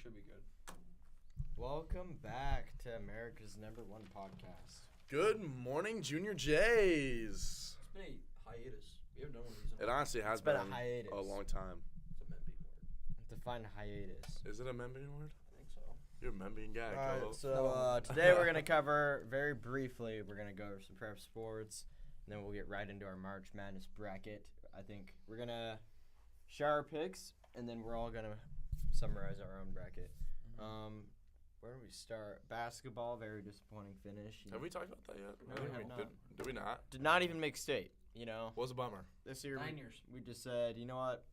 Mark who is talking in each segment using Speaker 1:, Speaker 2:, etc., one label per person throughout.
Speaker 1: should be good.
Speaker 2: Welcome back to America's #1 podcast.
Speaker 3: Good morning, Junior Jays.
Speaker 1: It's been a hiatus. We haven't done one of these.
Speaker 3: It honestly has
Speaker 2: It's been a hiatus.
Speaker 3: a long time.
Speaker 1: It's a Memby word.
Speaker 2: Define hiatus.
Speaker 3: Is it a Membian word?
Speaker 1: I think so.
Speaker 3: You're a Membian guy,
Speaker 2: Alright,
Speaker 3: Colo.
Speaker 2: so today we're going to cover, very briefly, we're going to go over some prep sports, and then we'll get right into our March Madness bracket. I think we're going to share our picks, and then we're all going to summarize our own bracket. Where do we start? Basketball, very disappointing finish.
Speaker 3: Have we talked about that yet?
Speaker 2: No, we have not.
Speaker 3: Did we not?
Speaker 2: Did not even make state,
Speaker 3: Was a bummer.
Speaker 2: This year,
Speaker 1: 9 years.
Speaker 2: we just said, you know what?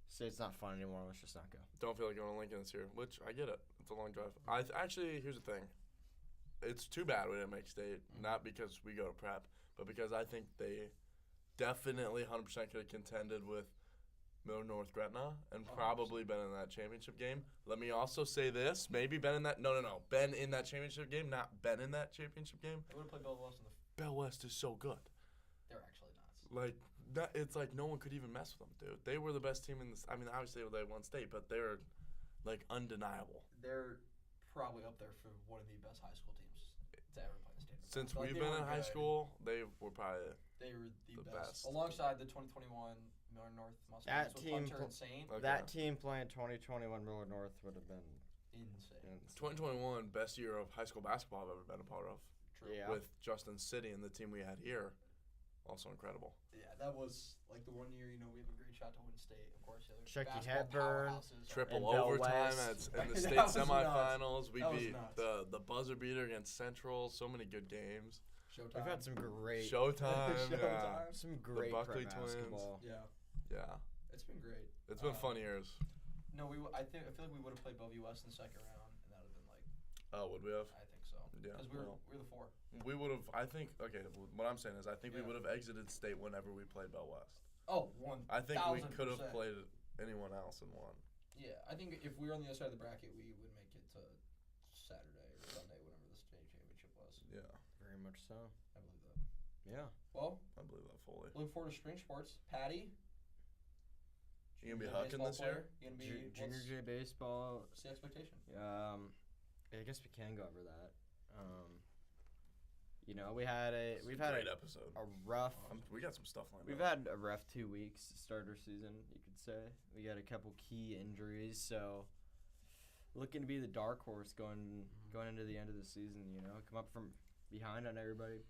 Speaker 2: State's not fun anymore. Let's just not go.
Speaker 3: Don't feel like going to Lincoln this year, which I get it. It's a long drive. Actually, here's the thing. It's too bad we didn't make state, not because we go to prep, but because I think they definitely 100% could have contended with Miller North Gretna and probably been in that championship game. Let me also say this. Maybe been in that. No. Been in that championship game, not been in that championship game.
Speaker 1: They would have played Bell West in the.
Speaker 3: Bell West is so good.
Speaker 1: They're actually nuts.
Speaker 3: Like, it's like no one could even mess with them, dude. They were the best team in this. I mean, obviously they won state, but they're, like, undeniable.
Speaker 1: They're probably up there for one of the best high school teams to ever play in the state.
Speaker 3: Since
Speaker 1: Like,
Speaker 3: we've
Speaker 1: they
Speaker 3: been
Speaker 1: were
Speaker 3: in high
Speaker 1: good.
Speaker 3: school, they were probably
Speaker 1: They were the
Speaker 3: the
Speaker 1: best.
Speaker 3: best.
Speaker 1: Alongside the 2021 Miller North
Speaker 2: That
Speaker 1: Mustangs with
Speaker 2: team
Speaker 1: Hunter and Saint.
Speaker 3: Okay.
Speaker 2: That team playing 2021 Miller North would have been
Speaker 1: Insane.
Speaker 3: 2021 best year of high school basketball I've ever been a part of.
Speaker 1: True.
Speaker 2: Yeah.
Speaker 3: With Justin City and the team we had here, also incredible.
Speaker 1: Yeah, that was like the one year, we have a great shot to win state, of course. The other
Speaker 2: Chucky
Speaker 1: basketball
Speaker 2: Hepburn,
Speaker 1: powerhouses.
Speaker 3: Triple
Speaker 2: And Bell
Speaker 3: overtime
Speaker 2: West.
Speaker 3: in the
Speaker 1: That
Speaker 3: state
Speaker 1: was
Speaker 3: semifinals. We
Speaker 1: That was
Speaker 3: beat
Speaker 1: nuts.
Speaker 3: the buzzer beater against Central. So many good games.
Speaker 1: Showtime.
Speaker 2: We've had some great,
Speaker 3: Showtime. Yeah.
Speaker 1: Showtime.
Speaker 2: some great
Speaker 3: Buckley
Speaker 2: prep
Speaker 3: twins.
Speaker 2: basketball.
Speaker 1: Yeah,
Speaker 3: Yeah.
Speaker 1: it's been great.
Speaker 3: It's been fun years.
Speaker 1: No, I feel like we would have played Bellevue West in the second round, and that would have been like.
Speaker 3: Oh, would we have?
Speaker 1: I think so.
Speaker 3: Yeah,
Speaker 1: Because we were the 4.
Speaker 3: We would have. I think. Okay. What I'm saying is, I think we
Speaker 1: Yeah.
Speaker 3: would have exited state whenever we played Bell West.
Speaker 1: Oh, 1,000%.
Speaker 3: I think we could have played anyone else and won.
Speaker 1: Yeah, I think if we were on the other side of the bracket, we would make it to Saturday or Sunday, whenever the state championship was.
Speaker 3: Yeah,
Speaker 2: Very much so.
Speaker 1: I believe that.
Speaker 2: Yeah.
Speaker 1: Well,
Speaker 3: I believe that fully.
Speaker 1: looking forward to spring sports. Patty.
Speaker 3: You gonna be
Speaker 1: junior
Speaker 3: hucking
Speaker 1: baseball
Speaker 3: this year?
Speaker 1: player. You gonna be
Speaker 2: Junior J baseball.
Speaker 1: What's the expectation?
Speaker 2: I guess we can go over that. We've had
Speaker 3: Great episode.
Speaker 2: a rough.
Speaker 3: We got some stuff lined
Speaker 2: We've
Speaker 3: up.
Speaker 2: had a rough 2 weeks to start our season, you could say. We got a couple key injuries, so looking to be the dark horse going into the end of the season. Come up from behind on everybody.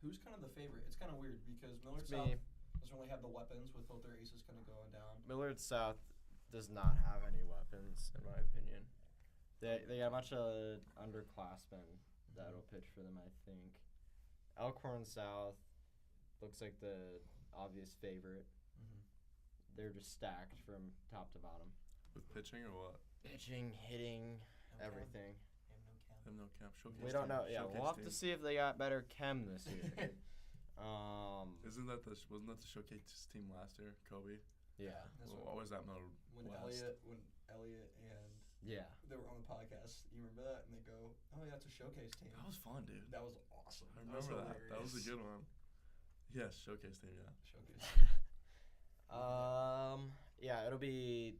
Speaker 1: Who's kind of the favorite? It's kind of weird because Millard
Speaker 2: It's
Speaker 1: South
Speaker 2: me.
Speaker 1: doesn't really have the weapons with both their aces kind of going down.
Speaker 2: Millard South does not have any weapons, in my opinion. They got a bunch of underclassmen that'll pitch for them, I think. Elkhorn South looks like the obvious favorite. They're just stacked from top to bottom.
Speaker 3: With pitching or what?
Speaker 2: Pitching, hitting,
Speaker 1: No chem.
Speaker 2: everything.
Speaker 3: I have no cap. Showcase
Speaker 2: We don't
Speaker 3: team.
Speaker 2: know. Yeah,
Speaker 3: Showcase
Speaker 2: we'll have
Speaker 3: team.
Speaker 2: to see if they got better chem this year.
Speaker 3: Wasn't that the showcase team last year? Kobe.
Speaker 2: Yeah.
Speaker 1: That's
Speaker 3: What was that mode?
Speaker 1: When
Speaker 3: West.
Speaker 1: Elliot and
Speaker 2: Yeah.
Speaker 1: they were on the podcast, you remember that? And they go, "Oh yeah, it's a showcase team."
Speaker 3: That was fun, dude.
Speaker 1: That was awesome.
Speaker 3: I remember that. That was a
Speaker 1: hilarious.
Speaker 3: good one. Yes, showcase team. Yeah.
Speaker 1: Showcase.
Speaker 2: Yeah, it'll be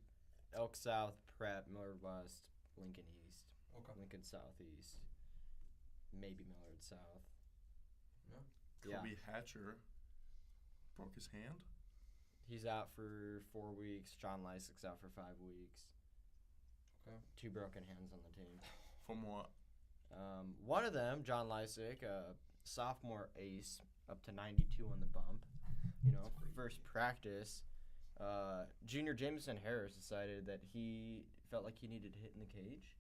Speaker 2: Elk South, Prep, Millard West, Lincoln East,
Speaker 1: Okay.
Speaker 2: Lincoln Southeast, maybe Millard South. Yeah.
Speaker 3: Kobe Hatcher broke his hand.
Speaker 2: He's out for 4 weeks. John Lysick's out for 5 weeks.
Speaker 1: Okay.
Speaker 2: 2 broken hands on the team.
Speaker 3: From what?
Speaker 2: One of them, John Lysick, sophomore ace, up to 92 on the bump. First practice. Junior Jameson Harris decided that he felt like he needed to hit in the cage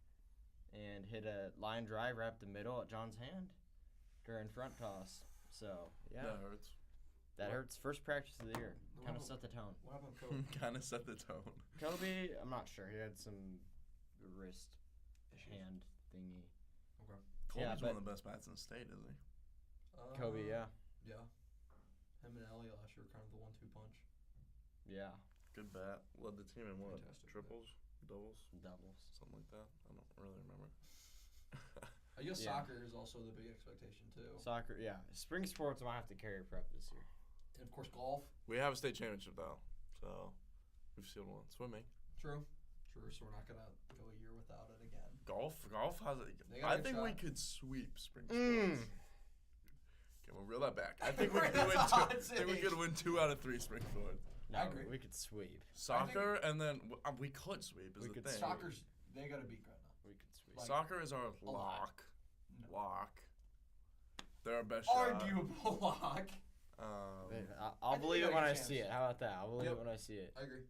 Speaker 2: and hit a line drive right up the middle at John's hand during front toss. So, yeah.
Speaker 3: That hurts.
Speaker 2: That hurts. First practice of the year.
Speaker 1: What
Speaker 2: Kind of
Speaker 1: happened-
Speaker 2: set the tone.
Speaker 1: What happened, with Kobe?
Speaker 3: Kind of set the tone.
Speaker 2: Kobe, I'm not sure. He had some wrist hand thingy.
Speaker 1: Okay.
Speaker 3: Kobe's
Speaker 2: but-
Speaker 3: one of the best bats in the state, isn't he?
Speaker 2: Kobe, yeah.
Speaker 1: Yeah. Him and Elliot last year were kind of the 1-2 punch.
Speaker 2: Yeah.
Speaker 3: Good bat. Led the team in what?
Speaker 1: Fantastic
Speaker 3: Triples? Doubles?
Speaker 2: Doubles.
Speaker 3: Something like that. I don't really remember.
Speaker 1: I guess
Speaker 2: Yeah.
Speaker 1: soccer is also the big expectation too.
Speaker 2: Soccer, yeah. Spring sports might have to carry prep this year.
Speaker 1: And of course golf.
Speaker 3: We have a state championship, though. So we've sealed one. Swimming.
Speaker 1: True. first. We're not gonna go a year without it again.
Speaker 3: Golf has.
Speaker 1: They got a
Speaker 3: I
Speaker 1: good
Speaker 3: think we
Speaker 1: shot.
Speaker 3: could sweep spring sports. Okay, we'll reel that back. I think we
Speaker 1: We're
Speaker 3: could
Speaker 1: in
Speaker 3: win.
Speaker 1: the hot
Speaker 3: I think we
Speaker 1: take.
Speaker 3: could win 2 out of 3 spring sports.
Speaker 2: No,
Speaker 1: I agree.
Speaker 2: we could sweep.
Speaker 3: Soccer and then we could sweep. Is
Speaker 2: We
Speaker 3: the
Speaker 2: could
Speaker 3: thing.
Speaker 1: Soccer's they gotta beat Gretna.
Speaker 2: We could sweep.
Speaker 1: Like,
Speaker 3: Soccer is our
Speaker 1: a lot.
Speaker 3: lock. Lock. They're our best shot.
Speaker 1: Arguable lock.
Speaker 2: I'll
Speaker 1: think
Speaker 2: believe
Speaker 1: we
Speaker 2: it
Speaker 1: got
Speaker 2: when
Speaker 1: a
Speaker 2: I
Speaker 1: chance.
Speaker 2: see it. How about that? I'll believe
Speaker 1: Yep.
Speaker 2: it when I see it.
Speaker 1: I agree.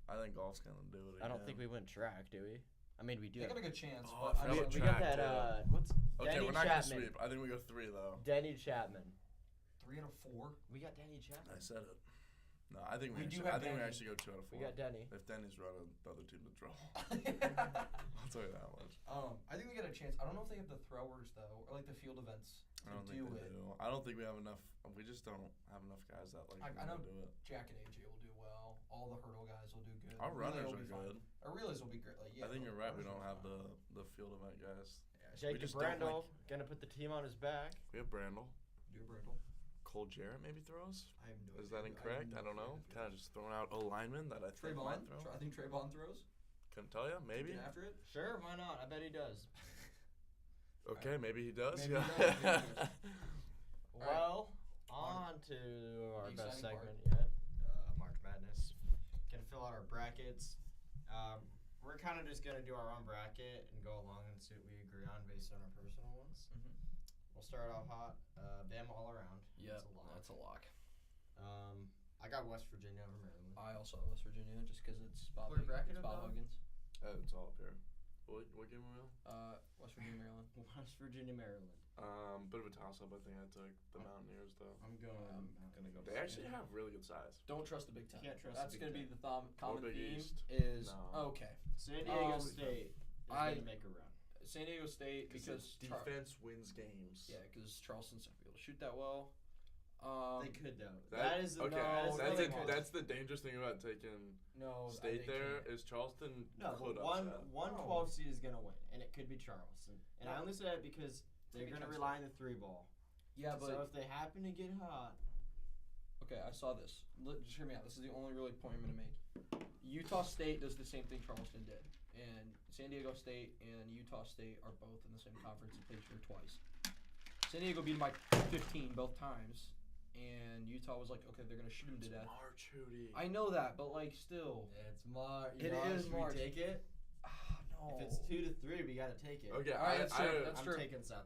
Speaker 3: I think golf's gonna do it again.
Speaker 2: I don't think we win track, do we? I mean, we do.
Speaker 1: They got a good chance,
Speaker 3: Oh,
Speaker 1: but
Speaker 3: I
Speaker 1: I
Speaker 3: forgot
Speaker 1: mean,
Speaker 2: We
Speaker 3: track,
Speaker 2: got that.
Speaker 3: too.
Speaker 2: What's
Speaker 3: Okay,
Speaker 2: Denny
Speaker 3: we're not
Speaker 2: Chapman?
Speaker 3: gonna sweep. I think we go 3 though.
Speaker 2: Denny Chapman.
Speaker 1: 3 out of 4.
Speaker 2: We got Denny Chapman.
Speaker 3: I said it. No, I think
Speaker 1: We do
Speaker 3: actually,
Speaker 1: have
Speaker 3: I think we
Speaker 1: Denny.
Speaker 3: actually go 2 out of 4.
Speaker 2: We got Denny.
Speaker 3: If Denny's running, the other team to draw. I'll tell you that much.
Speaker 1: I think we got a chance. I don't know if they have the throwers though, or like the field events
Speaker 3: I
Speaker 1: to
Speaker 3: don't think
Speaker 1: do
Speaker 3: they
Speaker 1: it.
Speaker 3: do. I don't think we have enough. We just don't have enough guys that like
Speaker 1: I know
Speaker 3: do it.
Speaker 1: Jack and AJ will do well. All the hurdle guys will do good.
Speaker 3: Our
Speaker 1: Relay
Speaker 3: runners
Speaker 1: will
Speaker 3: are
Speaker 1: be fine.
Speaker 3: good.
Speaker 1: Our relays will be great. Like, yeah,
Speaker 3: I think
Speaker 1: the
Speaker 3: you're right. We
Speaker 1: runners
Speaker 3: don't
Speaker 1: will
Speaker 3: have
Speaker 1: be fine.
Speaker 3: the field event guys.
Speaker 2: Jacob
Speaker 3: just don't
Speaker 2: Brandel gonna put the team on his back.
Speaker 3: We have Brandel.
Speaker 1: Do Brindle.
Speaker 3: Cole Jarrett maybe throws.
Speaker 1: I have no
Speaker 3: Is
Speaker 1: idea.
Speaker 3: that incorrect? I don't know. Kind of just throwing out O lineman that I
Speaker 1: Trey
Speaker 3: think
Speaker 1: Bond.
Speaker 3: might throw.
Speaker 1: I think Trey Bond throws.
Speaker 3: Couldn't tell you. Maybe.
Speaker 1: Get after it.
Speaker 2: Sure, why not? I bet he does.
Speaker 3: Okay, maybe he does.
Speaker 1: Maybe he
Speaker 3: yeah.
Speaker 1: does, maybe he does.
Speaker 2: Well,
Speaker 1: On
Speaker 2: on to our
Speaker 1: the
Speaker 2: best
Speaker 1: exciting
Speaker 2: segment yet, March Madness. Gonna fill out our brackets. We're kind of just gonna do our own bracket and go along and see what we agree on based on our personal ones.
Speaker 1: Mhm.
Speaker 2: We'll start off hot. Bama all around.
Speaker 1: Yeah,
Speaker 2: That's a lock.
Speaker 1: that's a lock.
Speaker 2: I got West Virginia over Maryland.
Speaker 1: I also have West Virginia just because it's Bob,
Speaker 2: Put a bracket
Speaker 1: it's
Speaker 2: up,
Speaker 1: Bob
Speaker 2: though?
Speaker 1: Huggins.
Speaker 3: It's all up here. What game are we
Speaker 1: West Virginia, Maryland.
Speaker 2: West Virginia, Maryland.
Speaker 3: on? Bit of a toss-up. I think I took the Mountaineers though.
Speaker 2: I'm going.
Speaker 1: gonna go
Speaker 3: They actually have really good size.
Speaker 1: Don't trust the Big Ten.
Speaker 2: Can't trust
Speaker 1: That's
Speaker 2: the Big
Speaker 1: gonna be
Speaker 2: Ten.
Speaker 1: the common
Speaker 3: Big
Speaker 1: theme.
Speaker 3: East.
Speaker 1: Is
Speaker 3: No.
Speaker 1: okay.
Speaker 2: San Diego
Speaker 1: Um,
Speaker 2: State is
Speaker 1: I-
Speaker 2: gonna make a run.
Speaker 1: San Diego State because
Speaker 3: defense wins games.
Speaker 1: yeah, because Charleston's not gonna be able to shoot that well.
Speaker 2: They could though.
Speaker 3: That
Speaker 2: is
Speaker 3: okay.
Speaker 1: no,
Speaker 3: that's,
Speaker 1: they
Speaker 3: it,
Speaker 1: won't.
Speaker 3: that's the dangerous thing about taking
Speaker 1: No,
Speaker 3: State
Speaker 1: they
Speaker 3: there
Speaker 1: can't.
Speaker 3: is Charleston
Speaker 2: No,
Speaker 3: could
Speaker 2: but one
Speaker 3: upset.
Speaker 2: 12 seed is gonna win, and it could be Charleston. And I
Speaker 1: No.
Speaker 2: only say that because they're
Speaker 1: Maybe
Speaker 2: gonna
Speaker 1: Kansas.
Speaker 2: rely on the 3 ball.
Speaker 1: Yeah, but
Speaker 2: so if they happen to get hot,
Speaker 1: okay, I saw this. Just hear me out. This is the only really point I'm gonna make. Utah State does the same thing Charleston did, and San Diego State and Utah State are both in the same conference and played each other twice. San Diego beat them by 15 both times, and Utah was like, okay, they're gonna shoot him to death.
Speaker 3: March, Hootie.
Speaker 1: I know that, but like still,
Speaker 2: it's March.
Speaker 1: It is March.
Speaker 2: Take it.
Speaker 1: no.
Speaker 2: If it's 2-3, we gotta take it.
Speaker 3: Okay,
Speaker 1: Alright, that's true. That's
Speaker 2: I'm
Speaker 1: true.
Speaker 2: taking San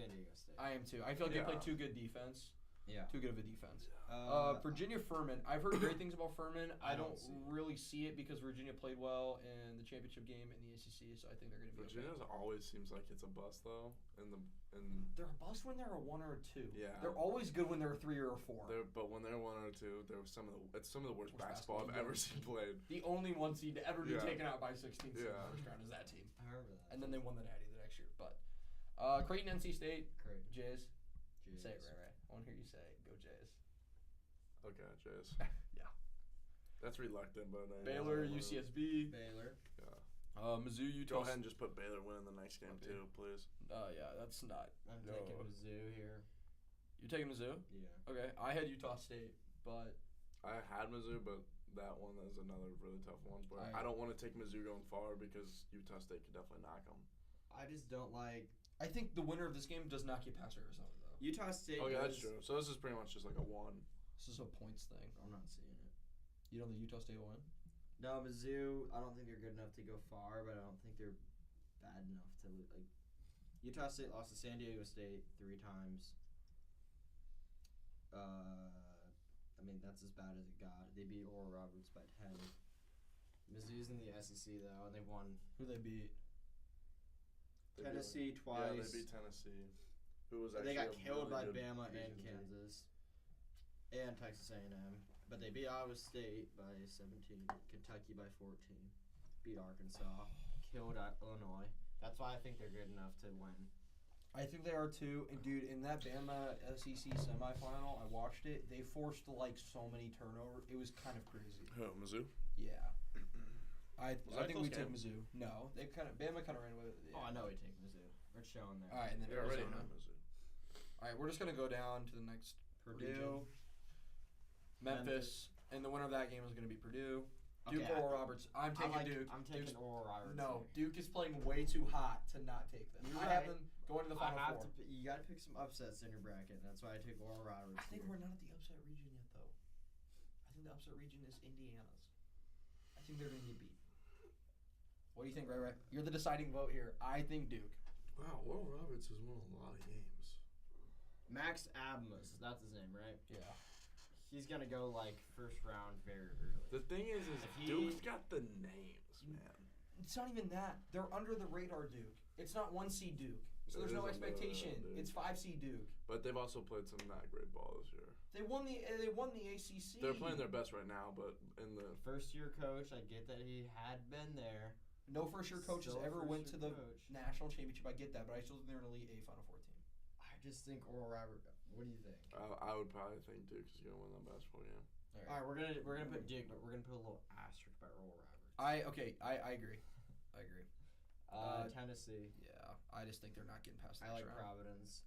Speaker 2: Diego State.
Speaker 1: I am too. I feel like they
Speaker 3: Yeah.
Speaker 1: play too good defense.
Speaker 2: Yeah.
Speaker 1: Too good of a defense.
Speaker 2: Uh,
Speaker 1: Virginia Furman. I've heard great things about Furman. I
Speaker 2: I don't
Speaker 1: don't
Speaker 2: see it.
Speaker 1: really see it because Virginia played well in the championship game in the ACC, so I think they're going to be
Speaker 3: Virginia's
Speaker 1: okay.
Speaker 3: always seems like it's a bust though.
Speaker 1: They're a bust when they're a 1 or a 2.
Speaker 3: Yeah.
Speaker 1: They're always good when they're a 3 or a 4.
Speaker 3: But when they're 1 or 2, they're some of the worst
Speaker 1: Worst
Speaker 3: basketball I've
Speaker 1: basketball
Speaker 3: ever seen played.
Speaker 1: The only 1 seed to ever be
Speaker 3: Yeah.
Speaker 1: taken out by 16 seed in
Speaker 3: Yeah.
Speaker 1: the first round is that team.
Speaker 2: I remember that.
Speaker 1: And then they won the Natty the next year. But Creighton, NC State,
Speaker 2: Great.
Speaker 1: Jays. Say it right. I want to hear you say it. Go Jays.
Speaker 3: Okay, Jays.
Speaker 1: Yeah.
Speaker 3: That's reluctant, but
Speaker 1: Baylor, UCSB,
Speaker 2: Baylor.
Speaker 1: Mizzou, Utah.
Speaker 3: Go ahead and just put Baylor winning the next game
Speaker 1: Okay.
Speaker 3: too, please.
Speaker 1: Yeah, that's not.
Speaker 2: I'm
Speaker 1: No.
Speaker 2: taking Mizzou here.
Speaker 1: You taking Mizzou?
Speaker 2: Yeah.
Speaker 1: Okay, I had Utah State, but
Speaker 3: I had Mizzou, but that one is another really tough one. But
Speaker 1: I-
Speaker 3: I don't want to take Mizzou going far because Utah State could definitely knock them.
Speaker 2: I just don't like
Speaker 1: I think the winner of this game does not get past Arizona, though.
Speaker 2: Utah State.
Speaker 3: Okay, that's
Speaker 2: does-
Speaker 3: true. So this is pretty much just like a 1.
Speaker 1: This is a points thing.
Speaker 2: I'm not seeing it.
Speaker 1: You don't think Utah State will win?
Speaker 2: No, Mizzou. I don't think they're good enough to go far, but I don't think they're bad enough to like. Utah State lost to San Diego State 3 times. I mean that's as bad as it got. They beat Oral Roberts by 10. Mizzou's in the SEC though, and they won
Speaker 1: Who they beat?
Speaker 3: They
Speaker 2: Tennessee
Speaker 3: beat,
Speaker 2: twice.
Speaker 3: Yeah, they beat Tennessee. Who was actually
Speaker 2: They got
Speaker 3: a
Speaker 2: killed by
Speaker 3: really good
Speaker 2: Bama and
Speaker 3: Asian team.
Speaker 2: Kansas, and Texas A&M. But they beat Iowa State by 17, Kentucky by 14, beat Arkansas, killed Illinois. That's why I think they're good enough to win.
Speaker 1: I think they are too. And dude, in that Bama SEC semifinal, I watched it. They forced like so many turnovers. It was kind of crazy.
Speaker 3: Who, Mizzou?
Speaker 1: Yeah. I
Speaker 3: Was that a
Speaker 1: think we
Speaker 3: close
Speaker 1: take
Speaker 3: game?
Speaker 1: Mizzou. No, they Bama kind of ran with it. Yeah.
Speaker 2: Oh, I know we take Mizzou. It's showing there.
Speaker 1: All right, and then
Speaker 3: They already
Speaker 1: Arizona.
Speaker 3: know Mizzou.
Speaker 1: All right, we're just gonna go down to the next Purdue,
Speaker 2: Region.
Speaker 1: Memphis, and the winner of that game is gonna be Purdue. Duke
Speaker 2: Okay,
Speaker 1: or Roberts. I'm taking Duke.
Speaker 2: I'm taking Oral Roberts.
Speaker 1: No,
Speaker 2: here.
Speaker 1: Duke is playing way too hot to not take them.
Speaker 2: You're
Speaker 1: I have
Speaker 2: right.
Speaker 1: them going to the Final Four.
Speaker 2: You got to pick some upsets in your bracket. That's why I take Oral Roberts.
Speaker 1: I think
Speaker 2: here.
Speaker 1: we're not at the upset region yet, though. I think the upset region is Indiana's. I think they're going to get beat. What do you think, Ray? You're the deciding vote here. I think Duke.
Speaker 3: Wow, Oral Roberts has won a lot of games.
Speaker 2: Max Abmas, that's his name, right?
Speaker 1: Yeah.
Speaker 2: He's gonna go like first round very early.
Speaker 3: The thing is Duke's got the names, man.
Speaker 1: It's not even that. They're under the radar Duke. It's not 1 seed Duke. So there's no expectation. It's 5 seed Duke.
Speaker 3: But they've also played some not great ball this year.
Speaker 1: They won the ACC.
Speaker 3: They're playing their best right now, but in the
Speaker 2: First year coach, I get that he had been there.
Speaker 1: No first year coaches
Speaker 2: Still
Speaker 1: ever went to the
Speaker 2: coach.
Speaker 1: national championship. I get that, but I still think they're an Elite 8 Final Four team.
Speaker 2: I just think Oral Roberts. What do you think?
Speaker 3: I would probably think Duke is gonna win that basketball game.
Speaker 2: All right, we're gonna put Duke, but we're gonna put a little asterisk by Oral Roberts.
Speaker 1: I agree. I agree.
Speaker 2: Tennessee.
Speaker 1: Yeah, I just think they're not getting past the
Speaker 2: I like
Speaker 1: next round.
Speaker 2: Providence.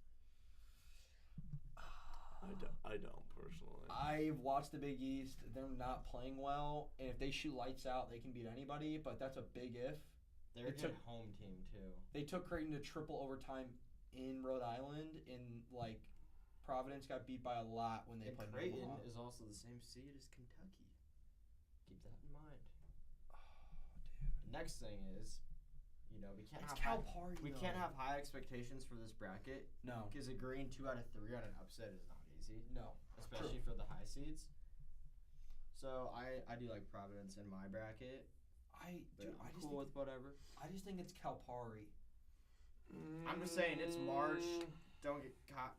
Speaker 3: I don't personally.
Speaker 1: I've watched the Big East. They're not playing well, and if they shoot lights out, they can beat anybody. But that's a big if.
Speaker 2: They're a good home team too.
Speaker 1: They took Creighton to triple overtime in Rhode Island, and like Providence got beat by a lot when they played
Speaker 2: Creighton
Speaker 1: Omaha.
Speaker 2: is also the same seed as Kentucky. Keep that in mind.
Speaker 1: Oh, dude.
Speaker 2: Next thing is, we can't
Speaker 1: It's
Speaker 2: have
Speaker 1: Calipari,
Speaker 2: we
Speaker 1: though.
Speaker 2: can't have high expectations for this bracket
Speaker 1: No.
Speaker 2: because agreeing 2 out of 3 on an upset is not easy,
Speaker 1: No.
Speaker 2: especially for the high seeds. So I do like Providence in my bracket.
Speaker 1: I'm
Speaker 2: I'm cool with whatever.
Speaker 1: I just think it's Calipari.
Speaker 2: I'm just saying it's March. Don't get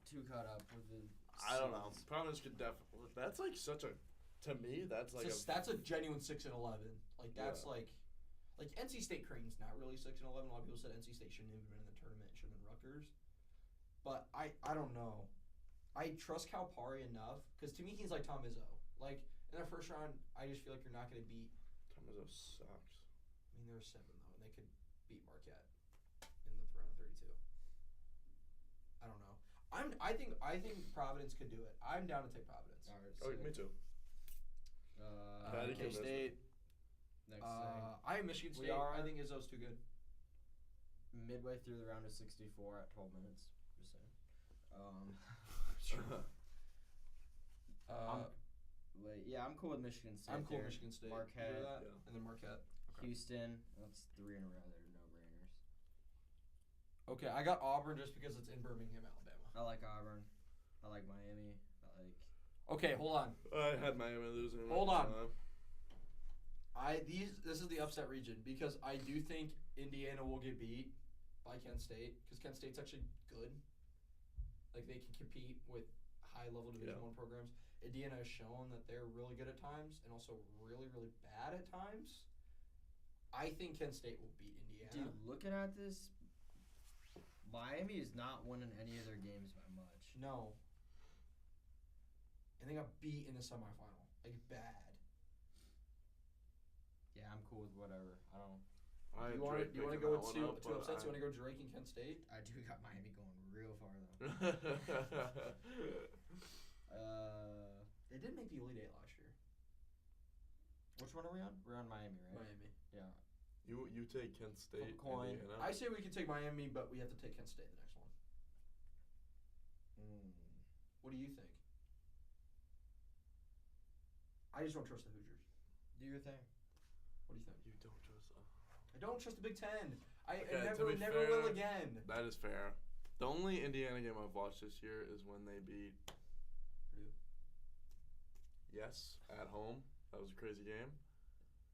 Speaker 2: too caught up with the.
Speaker 3: I don't know.
Speaker 2: seeds.
Speaker 3: Providence could definitely. That's like such a. To me, that's like
Speaker 1: That's a genuine 6-11. Like that's
Speaker 3: Yeah.
Speaker 1: like NC State Creighton's not really 6-11. A lot of people said NC State shouldn't have been in the tournament. Should have been Rutgers. But I don't know. I trust Calipari enough because to me he's like Tom Izzo. Like in the first round, I just feel like you're not going to beat.
Speaker 3: Tom Izzo sucks.
Speaker 1: I mean, they're 7 though, and they could beat Marquette in the round of 32. I don't know. I think Providence could do it. I'm down to take Providence.
Speaker 2: All right.
Speaker 3: Oh, me too. Patty
Speaker 1: K State.
Speaker 2: Next thing.
Speaker 1: I have Michigan State. I think Izzo's too good.
Speaker 2: Midway through the round of 64 at 12 minutes. Just saying. I'm cool with Michigan State.
Speaker 1: I'm cool
Speaker 2: there.
Speaker 1: with Michigan State.
Speaker 2: Marquette.
Speaker 1: You hear that?
Speaker 3: Yeah.
Speaker 1: And then Marquette. Okay.
Speaker 2: Houston. That's 3 in a row. They're no-brainers.
Speaker 1: Okay, I got Auburn just because it's in Birmingham, Alabama.
Speaker 2: I like Auburn. I like Miami. I like.
Speaker 1: Okay, hold on.
Speaker 3: I had Miami losing.
Speaker 1: Hold on. This is the upset region because I do think Indiana will get beat by Kent State because Kent State's actually good. Like they can compete with high-level Division I programs. Indiana has shown that they're really good at times and also really, really bad at times. I think Kent State will beat Indiana.
Speaker 2: Dude, looking at this, Miami is not winning any of their games by much.
Speaker 1: No. And they got beat in the semifinal. Like bad.
Speaker 2: Yeah, I'm cool with whatever. I don't.
Speaker 1: Do you want to go with two upsets? You want to go Drake and Kent State?
Speaker 2: I do got Miami going real far though.
Speaker 1: They did make the Elite Eight last year.
Speaker 2: Which one are we on? We're on Miami, right?
Speaker 1: Miami.
Speaker 2: Yeah.
Speaker 3: You take Kent State.
Speaker 2: Coin.
Speaker 3: Indiana.
Speaker 1: I say we could take Miami, but we have to take Kent State the next one. What do you think? I just don't trust the Hoosiers.
Speaker 2: Do your thing.
Speaker 1: What do you think?
Speaker 3: You don't trust them.
Speaker 1: I don't trust the Big Ten. I
Speaker 3: Okay,
Speaker 1: never
Speaker 3: to be
Speaker 1: will
Speaker 3: fair,
Speaker 1: again.
Speaker 3: That is fair. The only Indiana game I've watched this year is when they beat
Speaker 1: Purdue.
Speaker 3: Yes, at home. That was a crazy game.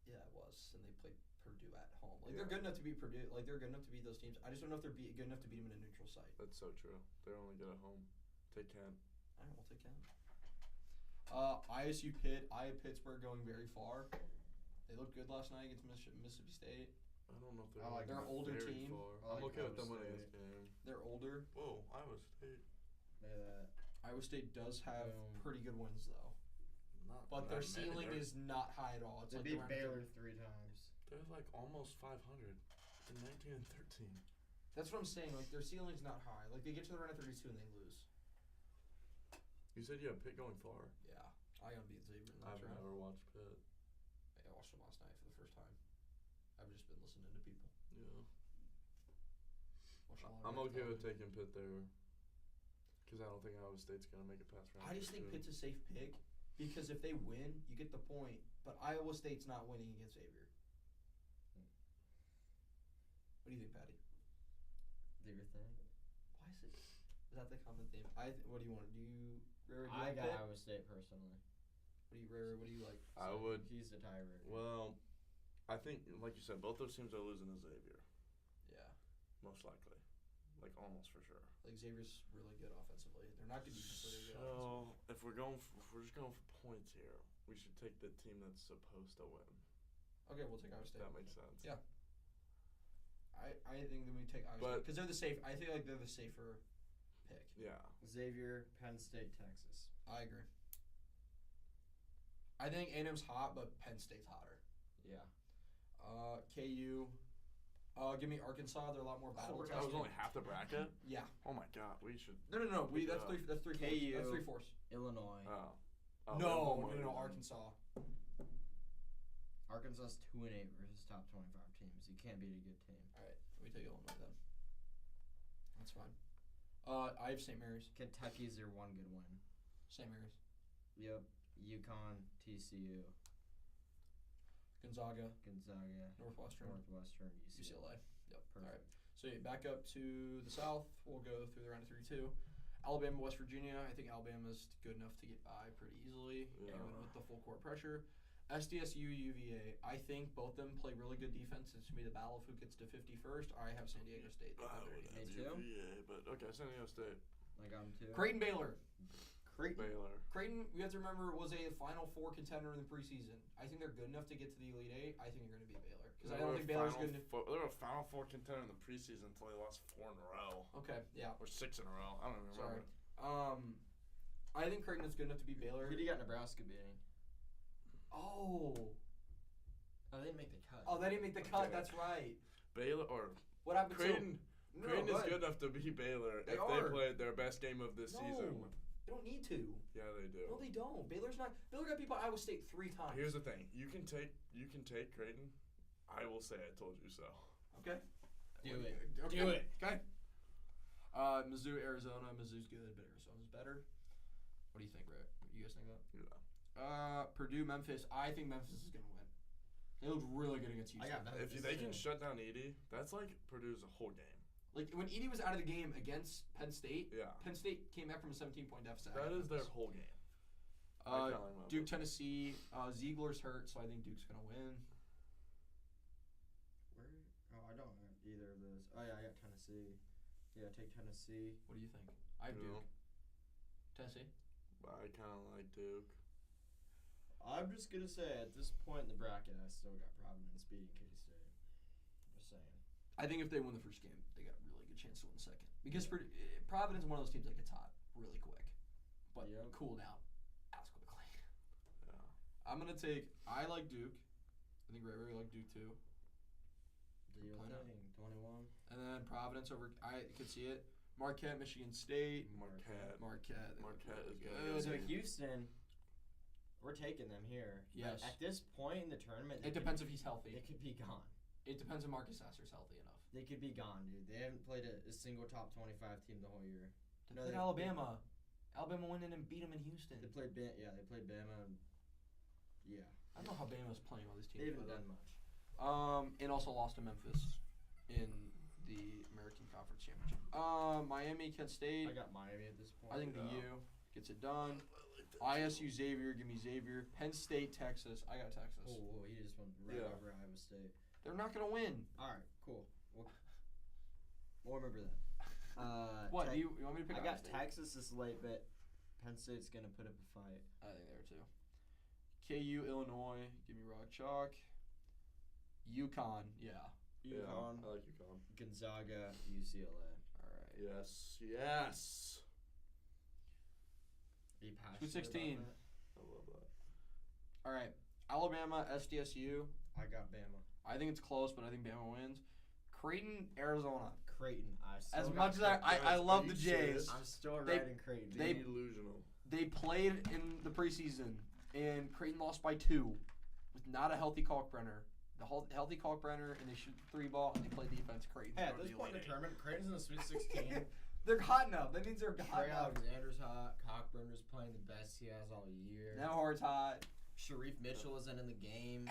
Speaker 1: Yeah, it was, and they played Purdue at home. Like they're good enough to beat Purdue. Like they're good enough to beat those teams. I just don't know if they're good enough to beat them in a neutral site.
Speaker 3: That's so true. They're only good at home. Take Kent.
Speaker 1: All right, we'll take Kent. ISU Pitt. I have Pittsburgh going very far. They looked good last night against Mississippi State.
Speaker 3: I don't know if they're
Speaker 1: they're an older
Speaker 3: very
Speaker 1: team.
Speaker 3: Far.
Speaker 2: I
Speaker 3: I'm
Speaker 2: like
Speaker 3: okay with them
Speaker 2: Iowa
Speaker 3: winning this
Speaker 2: State.
Speaker 3: game.
Speaker 1: They're older.
Speaker 3: Whoa, Iowa State.
Speaker 1: Iowa State does have
Speaker 2: Boom.
Speaker 1: pretty good wins though,
Speaker 3: Not
Speaker 1: but
Speaker 3: that
Speaker 1: their
Speaker 3: many.
Speaker 1: ceiling
Speaker 3: They're-
Speaker 1: is not high at all. It's
Speaker 2: They
Speaker 1: like
Speaker 2: beat
Speaker 1: around
Speaker 2: Baylor
Speaker 1: 30.
Speaker 2: 3 times.
Speaker 3: They're like almost 500 in 19 and 13.
Speaker 1: That's what I'm saying. Like their ceiling's not high. Like they get to the round of 32 and they lose.
Speaker 3: You said you have Pitt going far.
Speaker 1: Yeah, I gotta beat Xavier in the
Speaker 3: I've
Speaker 1: next round.
Speaker 3: never watched Pitt.
Speaker 1: Yeah, watched them last night for the first time. I've just been listening to people.
Speaker 3: Yeah.
Speaker 1: Watched a lot of
Speaker 3: I'm okay with
Speaker 1: Bracketology.
Speaker 3: taking Pitt there. Because I don't think Iowa State's going to make it past round
Speaker 1: I just think
Speaker 3: 2.
Speaker 1: Pitt's a safe pick because if they win, you get the point. But Iowa State's not winning against Xavier. What do you think, Patty?
Speaker 2: Do your thing.
Speaker 1: Why is it? Is that the common theme? What do you want? Do you? Rare, do you
Speaker 2: I
Speaker 1: like
Speaker 2: got
Speaker 1: Pitt?
Speaker 2: Iowa State personally.
Speaker 1: What do you, Rare? What do you like?
Speaker 3: I would.
Speaker 2: He's the tiebreaker.
Speaker 3: Well, I think, like you said, both those teams are losing to Xavier.
Speaker 1: Yeah.
Speaker 3: Most likely. Like, almost for sure.
Speaker 1: Like Xavier's really good offensively. They're not going to be really good
Speaker 3: So,
Speaker 1: offensively.
Speaker 3: if we're just going for points here, we should take the team that's supposed to win.
Speaker 1: Okay, we'll take Iowa State.
Speaker 3: That makes sense.
Speaker 1: Yeah. I think that we take Iowa State because they're the safe. I feel like they're the safer pick.
Speaker 3: Yeah.
Speaker 2: Xavier, Penn State, Texas.
Speaker 1: I agree. I think A&M's hot, but Penn State's hotter.
Speaker 2: Yeah.
Speaker 1: KU. Give me Arkansas. They're a lot more battle
Speaker 3: That
Speaker 1: tested.
Speaker 3: was only half the bracket?
Speaker 1: Yeah.
Speaker 3: Oh my god, we should.
Speaker 1: No. That's
Speaker 3: Yeah.
Speaker 1: three. That's three.
Speaker 2: KU.
Speaker 1: That's 3/4.
Speaker 2: Illinois.
Speaker 3: Oh.
Speaker 1: No. Arkansas.
Speaker 2: Arkansas's 2-8 versus top 25 teams. You can't beat a good team.
Speaker 1: All right, we take Illinois then. That's fine. I have St. Mary's.
Speaker 2: Kentucky's their one good win.
Speaker 1: St. Mary's.
Speaker 2: Yep. UConn, TCU,
Speaker 1: Gonzaga.
Speaker 2: Northwestern,
Speaker 1: UCLA. Yep.
Speaker 2: Perfect.
Speaker 1: All right. So back up to the South. We'll go through the round of 32. Alabama, West Virginia. I think Alabama's good enough to get by pretty easily,
Speaker 3: Yeah.
Speaker 1: even with the full court pressure. SDSU, UVA. I think both of them play really good defense. It's going to be the battle of who gets to 51st. I have San Diego State.
Speaker 3: I would have
Speaker 2: Me too.
Speaker 3: UVA, but okay, San Diego State.
Speaker 2: I got them too.
Speaker 1: Creighton, Baylor.
Speaker 3: Baylor.
Speaker 1: Creighton, you have to remember, was a Final Four contender in the preseason. I think they're good enough to get to the Elite Eight. I think they're going to beat Baylor. Because I don't think Baylor's good enough.
Speaker 3: They were a Final Four contender in the preseason until they lost 4 in a row.
Speaker 1: Okay, yeah.
Speaker 3: Or 6 in a row. I don't even remember.
Speaker 1: Sorry. I think Creighton is good enough to beat Baylor.
Speaker 2: Who do you got Nebraska beating?
Speaker 1: Oh,
Speaker 2: they didn't make the cut.
Speaker 1: they didn't make the cut.
Speaker 3: Okay.
Speaker 1: That's right.
Speaker 3: Baylor or
Speaker 1: What happened
Speaker 3: Creighton.
Speaker 1: to No,
Speaker 3: Creighton
Speaker 1: go
Speaker 3: is
Speaker 1: ahead.
Speaker 3: good enough to beat Baylor
Speaker 1: They
Speaker 3: if
Speaker 1: are.
Speaker 3: they played their best game of this season.
Speaker 1: They don't need to.
Speaker 3: Yeah, they do.
Speaker 1: No, they don't. Baylor got beat by Iowa State 3 times.
Speaker 3: Here's the thing: you can take Creighton. I will say I told you so.
Speaker 1: Okay.
Speaker 2: Do it.
Speaker 1: Okay.
Speaker 2: Do it.
Speaker 1: Okay. Mizzou, Arizona. Mizzou's good, but Arizona's better. What do you think, Rick? What do you guys think about?
Speaker 3: Yeah.
Speaker 1: Purdue, Memphis. I think Memphis is gonna win. They look really good against Houston.
Speaker 2: I got Memphis.
Speaker 3: If they can shut down Edey, that's like Purdue's whole game.
Speaker 1: Like when Edey was out of the game against Penn State.
Speaker 3: Yeah.
Speaker 1: Penn State came back from a 17-point deficit.
Speaker 3: That is their
Speaker 1: Memphis.
Speaker 3: whole game. I can't remember.
Speaker 1: Duke, Tennessee. Ziegler's hurt, so I think Duke's gonna win.
Speaker 2: Where? Oh, I don't know either of those. Oh yeah, I got Tennessee. Yeah, take Tennessee.
Speaker 1: What do you think? I have
Speaker 3: Yeah.
Speaker 1: Duke. Tennessee.
Speaker 3: I kind of like Duke.
Speaker 2: I'm just gonna say at this point in the bracket, I still got Providence beating K-State. Just saying.
Speaker 1: I think if they win the first game, they got a really good chance to win the second. Because Providence is one of those teams that gets hot really quick, but
Speaker 2: Yep.
Speaker 1: cool down as quickly.
Speaker 3: Yeah.
Speaker 1: I'm gonna take. I like Duke. I think Ray like Duke too.
Speaker 2: Do your
Speaker 1: Why not?
Speaker 2: thing. 21.
Speaker 1: And then Providence over. I could see it. Marquette, Michigan State.
Speaker 3: Marquette.
Speaker 1: Marquette. they look
Speaker 3: Marquette
Speaker 1: really
Speaker 3: is gonna
Speaker 1: good.
Speaker 3: go
Speaker 2: So
Speaker 3: Good.
Speaker 2: Houston, we're taking them here. But
Speaker 1: Yes.
Speaker 2: at this point in the tournament,
Speaker 1: It depends if he's healthy.
Speaker 2: They could be gone.
Speaker 1: It depends if Marcus Sasser's healthy enough.
Speaker 2: They could be gone, dude. They haven't played a single top 25 team the whole year.
Speaker 1: They
Speaker 2: No,
Speaker 1: played
Speaker 2: they-
Speaker 1: Alabama. Alabama went in and beat them in Houston.
Speaker 2: They played they played Bama. And, yeah.
Speaker 1: I don't know how Bama's playing all these teams.
Speaker 2: They haven't
Speaker 1: by the
Speaker 2: done
Speaker 1: way.
Speaker 2: much.
Speaker 1: And also lost to Memphis in the American Conference Championship. Miami, Kent State.
Speaker 2: I got Miami at this point.
Speaker 1: I think the
Speaker 3: Yeah.
Speaker 1: U gets it done. ISU, Xavier, give me Xavier. Penn State, Texas. I got Texas.
Speaker 2: Oh, he just went right
Speaker 3: Yeah.
Speaker 2: over Iowa State.
Speaker 1: They're not gonna win.
Speaker 2: All right, cool. We'll remember that.
Speaker 1: What? Do you want me to pick?
Speaker 2: I
Speaker 1: Iowa
Speaker 2: got
Speaker 1: State?
Speaker 2: Texas this late, but Penn State's gonna put up a fight.
Speaker 1: I think they are too. KU, Illinois. Give me Rock Chalk. UConn. Yeah.
Speaker 3: Yeah,
Speaker 2: UConn,
Speaker 3: I like UConn.
Speaker 2: Gonzaga, UCLA.
Speaker 1: All right.
Speaker 3: Yes. Yes.
Speaker 2: Are you passionate
Speaker 1: Sweet 16.
Speaker 2: about that?
Speaker 3: I love that.
Speaker 1: All right. Alabama, SDSU.
Speaker 2: I got Bama.
Speaker 1: I think it's close, but I think Bama wins. Creighton, Arizona.
Speaker 2: Creighton.
Speaker 1: As much as I love the
Speaker 3: Are you serious?
Speaker 1: Jays,
Speaker 2: I'm still
Speaker 1: They-
Speaker 2: riding Creighton.
Speaker 1: they-
Speaker 3: Delusional.
Speaker 1: they played in the preseason, and Creighton lost by 2. with not a healthy Kalkbrenner. The healthy Kalkbrenner, and they shoot the 3-ball, and they play defense. Creighton's
Speaker 2: Hey, at
Speaker 1: going
Speaker 2: this
Speaker 1: to the
Speaker 2: point in
Speaker 1: Elite
Speaker 2: the tournament, Creighton's in the Sweet 16.
Speaker 1: They're hot now. That means they're hot
Speaker 2: Trey
Speaker 1: now.
Speaker 2: Alexander's hot. Cockburner's playing the best he has all year.
Speaker 1: Now Hard's hot.
Speaker 2: Sharif Mitchell isn't in the game.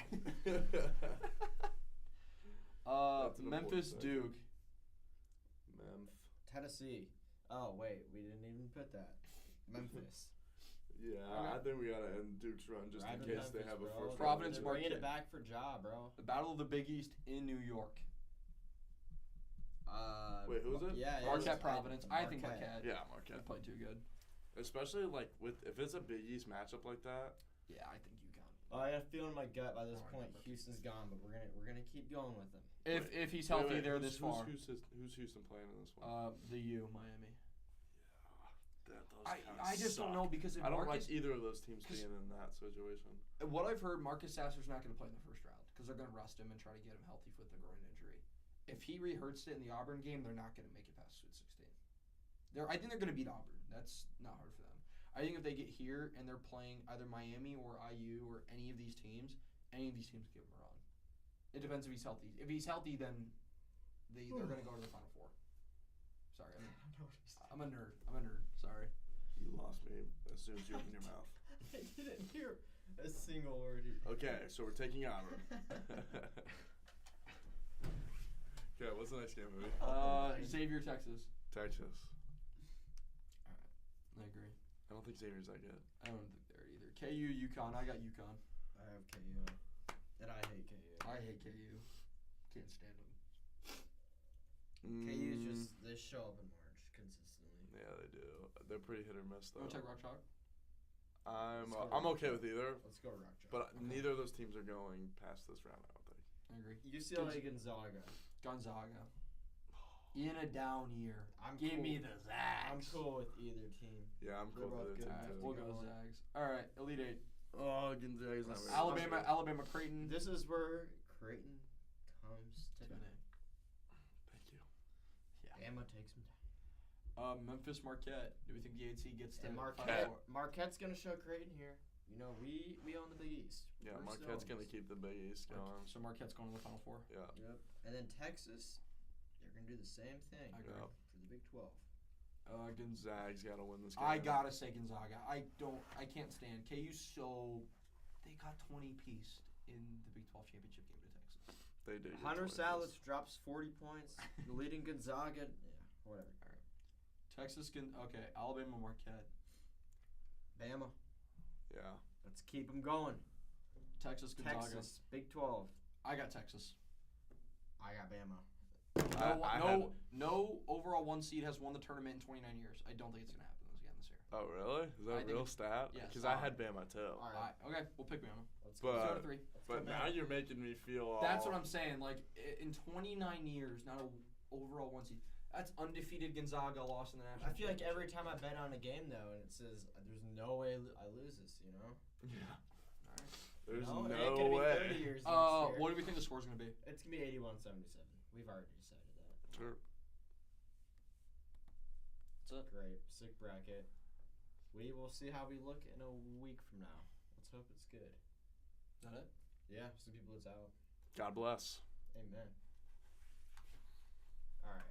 Speaker 3: That's an
Speaker 1: Memphis,
Speaker 3: important
Speaker 1: Duke.
Speaker 2: Tennessee. Oh, wait. We didn't even put that. Memphis.
Speaker 3: Yeah, I think we gotta end Duke's run just in case they have a first.
Speaker 1: Providence,
Speaker 2: They're bringing
Speaker 1: Marquette.
Speaker 2: it back for Ja, bro.
Speaker 1: The Battle of the Big East in New York.
Speaker 3: Wait, who's it?
Speaker 2: Yeah,
Speaker 1: Marquette, Providence. I think Marquette.
Speaker 3: Yeah,
Speaker 1: They
Speaker 3: Marquette.
Speaker 1: play too good.
Speaker 3: Especially like if it's a Big East matchup like that.
Speaker 1: Yeah, I think UConn.
Speaker 2: I got a feeling in my gut by this
Speaker 1: Oh, I
Speaker 2: point
Speaker 1: remember.
Speaker 2: Houston's gone, but we're gonna keep going with them.
Speaker 1: If he's healthy, they're
Speaker 3: who's,
Speaker 1: this far.
Speaker 3: Who's Houston playing in this one?
Speaker 1: The U, Miami.
Speaker 3: Those
Speaker 1: I just don't know because if
Speaker 3: I don't
Speaker 1: Marcus,
Speaker 3: like either of those teams being in that situation.
Speaker 1: what I've heard, Marcus Sasser's not going to play in the first round because they're going to rest him and try to get him healthy with the groin injury. If he rehearsed it in the Auburn game, they're not going to make it past Sweet 16. I think they're going to beat Auburn. That's not hard for them. I think if they get here and they're playing either Miami or IU or any of these teams give him a run. It depends if he's healthy. If he's healthy, then they're going to go to the Final Four. Sorry, I'm a nerd. Sorry.
Speaker 3: You lost me as soon as you opened your mouth.
Speaker 2: I didn't hear a single word.
Speaker 3: Okay, so we're taking Auburn. Okay, what's the next game, movie?
Speaker 1: Xavier, Texas.
Speaker 3: Texas.
Speaker 1: I agree.
Speaker 3: I don't think Xavier's that good.
Speaker 1: I don't think they're either. KU, UConn. I got UConn.
Speaker 2: I have KU, and I hate KU.
Speaker 1: I hate KU. Can't stand them.
Speaker 2: KU's just they show up in March consistently.
Speaker 3: Yeah, they do. They're pretty hit or miss though.
Speaker 1: Want to take Rock Chalk?
Speaker 3: I'm okay with either,
Speaker 2: Let's go Rock Chalk.
Speaker 3: but neither of those teams are going past this round. I don't think.
Speaker 1: I agree.
Speaker 2: UCLA Gonzaga.
Speaker 1: Gonzaga. In a down year. Give
Speaker 2: cool.
Speaker 1: me the Zags.
Speaker 2: I'm cool with either team.
Speaker 3: Yeah, I'm
Speaker 2: They're
Speaker 3: cool
Speaker 2: both
Speaker 3: with it
Speaker 2: good.
Speaker 3: too.
Speaker 1: We'll go Zags. All right, Elite Eight.
Speaker 3: Oh, Gonzaga's not very good.
Speaker 1: Alabama, Creighton.
Speaker 2: This is where Creighton comes to
Speaker 1: Tune
Speaker 2: die.
Speaker 1: in.
Speaker 3: Thank you.
Speaker 2: Bama takes them down.
Speaker 1: Memphis, Marquette. Do we think the 8 seed gets to
Speaker 2: And
Speaker 3: Marquette.
Speaker 2: Marquette's gonna show Creighton here. You know, we own the Big East.
Speaker 3: Yeah,
Speaker 2: We're
Speaker 3: Marquette's gonna
Speaker 2: Stones.
Speaker 3: keep the Big East going.
Speaker 1: So Marquette's going to the Final Four.
Speaker 3: Yeah.
Speaker 2: Yep. And then Texas, they're gonna do the same thing
Speaker 1: I agree.
Speaker 3: Yep.
Speaker 2: for the Big 12.
Speaker 3: Zag's gotta win this game.
Speaker 1: I gotta say Gonzaga. I can't stand KU. They got 20 pieced in the Big 12 championship game to Texas.
Speaker 3: They did. get
Speaker 2: Hunter
Speaker 3: 20
Speaker 2: Sallis
Speaker 3: points.
Speaker 2: drops 40 points, leading Gonzaga. Yeah, whatever.
Speaker 1: Texas okay. Alabama, Marquette.
Speaker 2: Bama,
Speaker 3: Yeah.
Speaker 2: let's keep them going.
Speaker 1: Texas, Gonzaga.
Speaker 2: Texas, Big 12.
Speaker 1: I got Texas.
Speaker 2: I got Bama.
Speaker 1: No overall 1 seed has won the tournament in 29 years. I don't think it's gonna happen again this year.
Speaker 3: Oh really? Is that
Speaker 1: I
Speaker 3: a
Speaker 1: think
Speaker 3: real
Speaker 1: it's-
Speaker 3: stat?
Speaker 1: yeah,
Speaker 3: Because
Speaker 1: it's
Speaker 3: I had Bama too.
Speaker 2: All right,
Speaker 1: Okay, we'll pick Bama.
Speaker 2: let's go.
Speaker 3: But
Speaker 1: 0 to 3.
Speaker 3: but now you're making me feel all.
Speaker 1: That's what I'm saying. Like in 29 years, not a overall 1 seed. That's undefeated Gonzaga lost in the national.
Speaker 2: I feel like
Speaker 1: championship.
Speaker 2: every time I bet on a game though, and it says there's no way I lose this, you know.
Speaker 3: Yeah.
Speaker 1: All right.
Speaker 3: There's
Speaker 2: No, it ain't
Speaker 3: no
Speaker 2: gonna be 30
Speaker 3: way.
Speaker 2: years next year.
Speaker 1: What do we think the score's gonna be?
Speaker 2: It's gonna be 81-77. We've already decided that.
Speaker 3: Sure.
Speaker 1: That's it.
Speaker 2: Great, sick bracket. We will see how we look in a week from now. Let's hope it's good.
Speaker 1: Is that it?
Speaker 2: Yeah, some people it's out.
Speaker 3: God bless.
Speaker 2: Amen. All right.